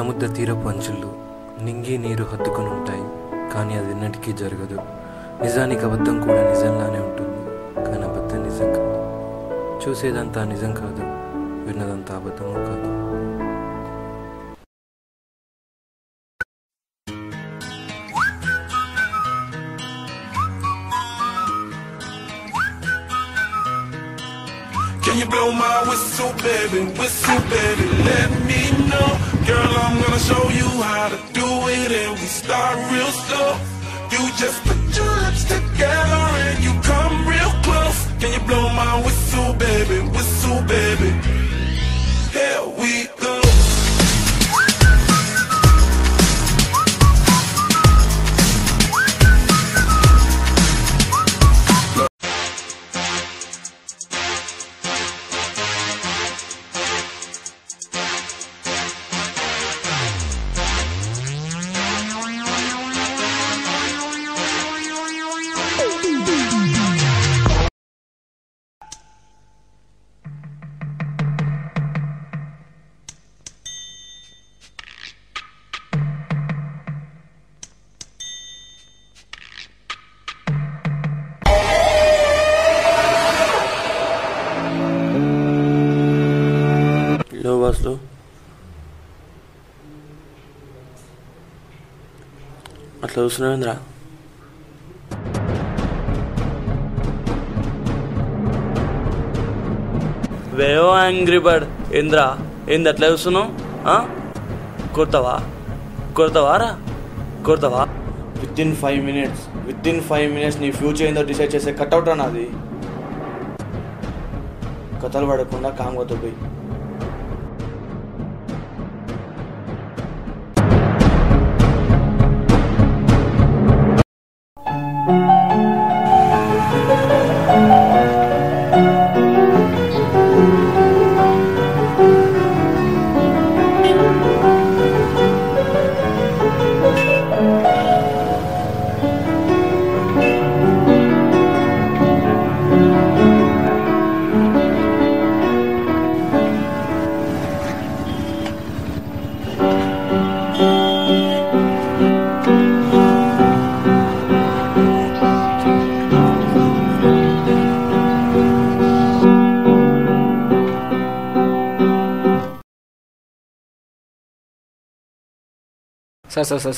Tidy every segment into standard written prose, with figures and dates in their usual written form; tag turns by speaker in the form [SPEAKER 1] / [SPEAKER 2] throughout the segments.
[SPEAKER 1] సముద్ర తీరపు అంచుల్లో నింగి నీరు హత్తుకొని ఉంటాయి, కానీ అది ఎన్నటికీ జరగదు. నిజానికి అబద్ధం కూడా నిజంలానే ఉంటుంది, కానీ అబద్ధం నిజం కాదు. చూసేదంతా నిజం కాదు, విన్నదంతా అబద్ధము కాదు.
[SPEAKER 2] Can you blow my whistle, baby, let me know. Girl, I'm gonna show you how to do it, and we start real slow. You just put your lips together and you come real close. Can you blow my whistle, baby, here we go.
[SPEAKER 3] బస్సులు అట్లా చూస్తున్నావేంద్రా? వేవో angry bird ఏంద్రా? ఏంది అట్లా చూస్తున్నావు? కొడతావారా? With in 5 minutes నీ future ఏందో decide చేసే cutout నాది. కథలు పడకుండా కామ్గా పోయి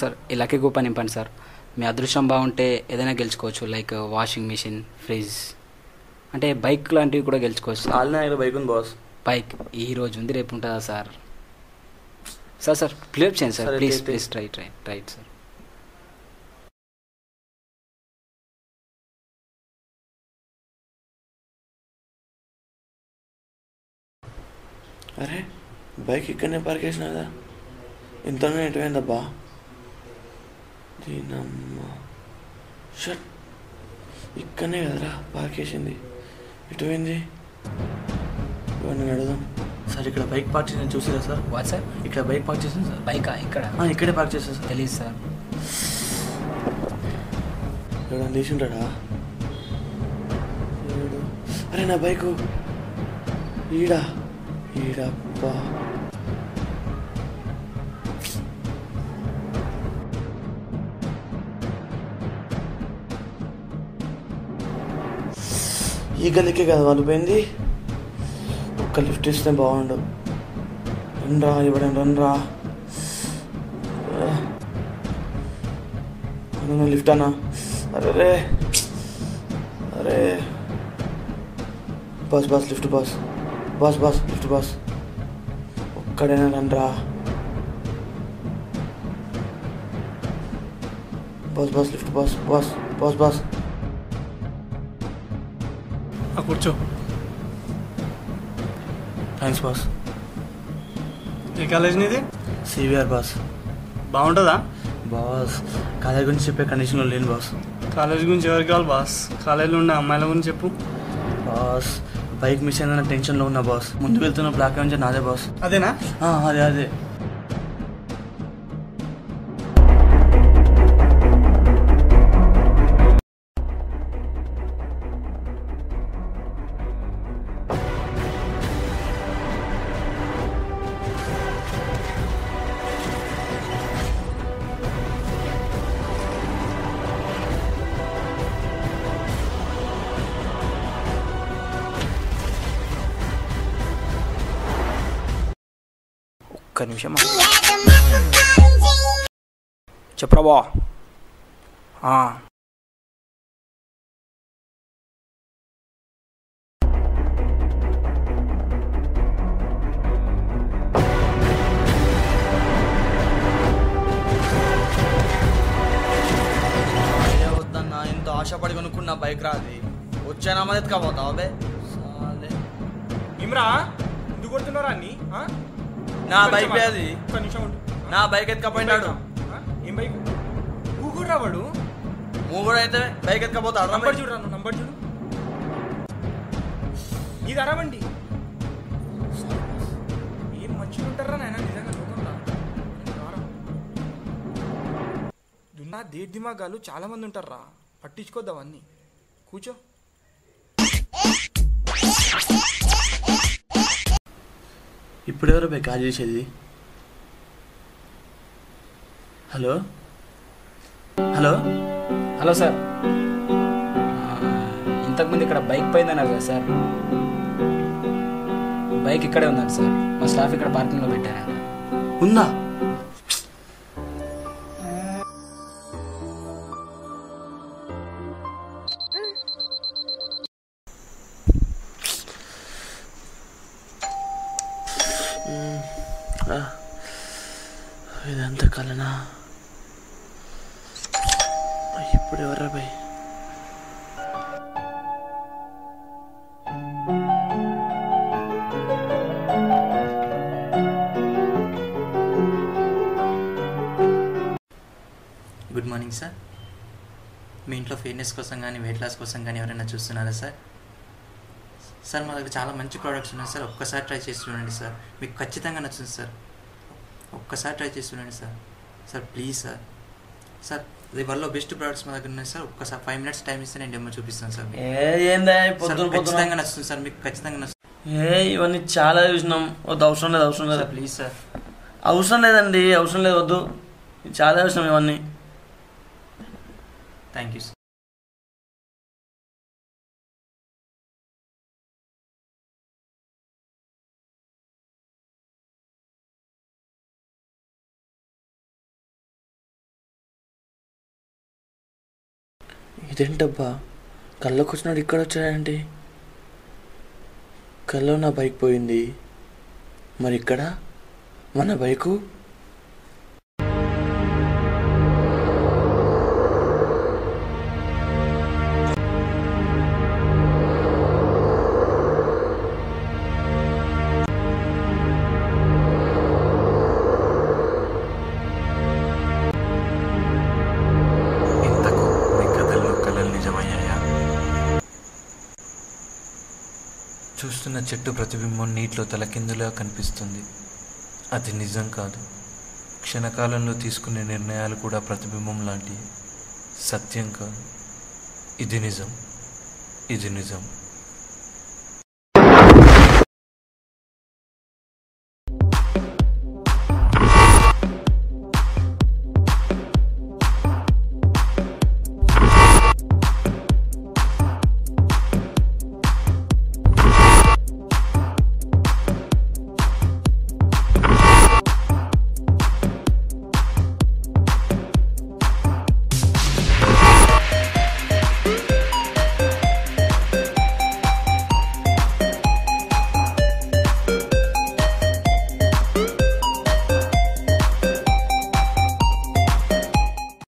[SPEAKER 4] సార్ ఈ లక్కీ కూపన్ నింపండి సార్. మీ అదృష్టం బాగుంటే ఏదైనా గెలుచుకోవచ్చు, లైక్ వాషింగ్ మిషన్, ఫ్రిడ్జ్, అంటే బైక్ లాంటివి కూడా గెలుచుకోవచ్చు.
[SPEAKER 3] బైక్ ఉంది బాస్.
[SPEAKER 4] బైక్ ఈ రోజు ఉంది, రేపు ఉంటుందా సార్? సార్ క్లియర్ చేయండి సార్, ప్లీజ్ రైట్ సార్.
[SPEAKER 3] అరే బైక్ ఇక్కడనే పార్క్ చేసినాదా? ఇంతనే ఎటువైందబ్బా? దీనమ్మ షట్, ఇక్కడనే కదరా పార్క్ చేసింది, ఎటువైంది? ఇవన్నీ అడుగుదాం సార్. ఇక్కడ బైక్ పార్క్ చేసి చూసిరా సార్?
[SPEAKER 4] What sir?
[SPEAKER 3] ఇక్కడ బైక్ పార్క్ చేసింది సార్.
[SPEAKER 4] బైకా?
[SPEAKER 3] ఇక్కడే పార్క్ చేస్తాను సార్.
[SPEAKER 4] తెలీదు సార్.
[SPEAKER 3] ఎవడన్నా తీసుంటాడా? అరే నా బైకు ఈడబ్బా. ఈ గదికే కదా వాళ్ళు పోయింది. ఒక్క లిఫ్ట్ ఇస్తే బాగుండు. రండ్రా లిఫ్ట్ అన్నా. అరే బస్ లిఫ్ట్ లిఫ్ట్ ఒక్కడైనా రండ్రా. Bus lift bus.
[SPEAKER 5] కూర్చో.
[SPEAKER 3] Thanks boss.
[SPEAKER 5] ఏ కాలేజ్ నీది?
[SPEAKER 3] CVR boss.
[SPEAKER 5] బాగుంటుందా
[SPEAKER 3] బాస్? కాలేజ్ గురించి చెప్పే కండిషన్లో లేను బాస్.
[SPEAKER 5] కాలేజ్ గురించి ఎవరికి కావాలి బాస్? కాలేజీలో ఉండే అమ్మాయిల గురించి చెప్పు
[SPEAKER 3] బాస్. బైక్ మిస్ అయిందన్న టెన్షన్లో ఉన్నా బాస్. ముందు వెళ్తున్న బ్లాక్ నుంచి నాదే బాస్.
[SPEAKER 5] అదేనా?
[SPEAKER 3] అదే.
[SPEAKER 6] ఒక్క నిమిషం చెప్పరా బా.
[SPEAKER 3] వద్దన్నా, ఇంత ఆశపడి కొనుక్కున్న బైక్ రాది. వచ్చానా మరి ఎత్తుకపోతావు అబే సాలే.
[SPEAKER 6] ఇమ్రా ఎందుకు కొడుతున్నారా అన్ని?
[SPEAKER 3] నా బైక్ అది.
[SPEAKER 6] ఒక్క నిమిషం ఉండు.
[SPEAKER 3] నా బైక్ ఎత్తుకపోయినాడు.
[SPEAKER 6] ఏం బైక్? నువ్వు కూడా రావాడు.
[SPEAKER 3] నువ్వు కూడా అయితే బైక్ ఎత్తుకపోతాడు.
[SPEAKER 6] నంబర్ చూడు, నంబర్ చూడు. ఇది అరవండి. ఏం మంచిగా ఉంటారా నాయన నిజంగా లోకంలో. దున్నా దేడ్ దిమాగాలు చాలా మంది ఉంటారా, పట్టించుకోద్దాం అన్నీ. కూర్చో.
[SPEAKER 3] ఇప్పుడెవరో బై కాల్ చేసేది? హలో హలో
[SPEAKER 4] హలో సార్, ఇంతకుముందు ఇక్కడ బైక్ పోయిందన్నారు కదా సార్. బైక్ ఇక్కడే ఉందండి సార్. మా స్టాఫ్ ఇక్కడ పార్కింగ్లో పెట్టారండి.
[SPEAKER 3] ఉందా? ఇదంతా కలనా? ఇప్పుడు ఎవరా బై?
[SPEAKER 7] Good morning sir. మీ ఇంట్లో ఫిట్నెస్ కోసం కానీ వెయిట్ లాస్ కోసం కానీ ఎవరైనా చూస్తున్నారా సార్? సార్ మా దగ్గర చాలా మంచి ప్రోడక్ట్స్ ఉన్నాయి సార్. ఒక్కసారి ట్రై చేసి చూడండి సార్, మీకు ఖచ్చితంగా నచ్చుతుంది సార్. ఒక్కసారి ట్రై చేసి చూడండి sir. Sir please sir. Sir ఇది వల్ల బెస్ట్ ప్రోడక్ట్స్ మా దగ్గర ఉన్నాయి సార్. ఒక్కసారి 5 minutes టైం ఇస్తే నేను డెమో చూపిస్తాను సార్. ఖచ్చితంగా నచ్చుతుంది సార్, మీకు ఖచ్చితంగా నచ్చుతుంది.
[SPEAKER 3] ఇవన్నీ చాలా చూసినాం. వద్దు, అవసరం లేదు, అవసరం లేదు.
[SPEAKER 7] Please sir.
[SPEAKER 3] అవసరం లేదండి, అవసరం లేదు, వద్దు. చాలా చూసినాం ఇవన్నీ.
[SPEAKER 7] Thank you sir.
[SPEAKER 3] ఇదేంటబ్బా, కళ్ళకు వచ్చినాడు ఇక్కడ వచ్చాడంటే. కల్లో నా బైక్ పోయింది, మరి ఇక్కడ మన బైకు.
[SPEAKER 1] చూస్తున్న చెట్టు ప్రతిబింబం నీటిలో తలకిందులా కనిపిస్తుంది. అది నిజం కాదు. క్షణకాలంలో తీసుకునే నిర్ణయాలు కూడా ప్రతిబింబం లాంటివి. సత్యం కాదు. ఇది నిజం. ఇది నిజం.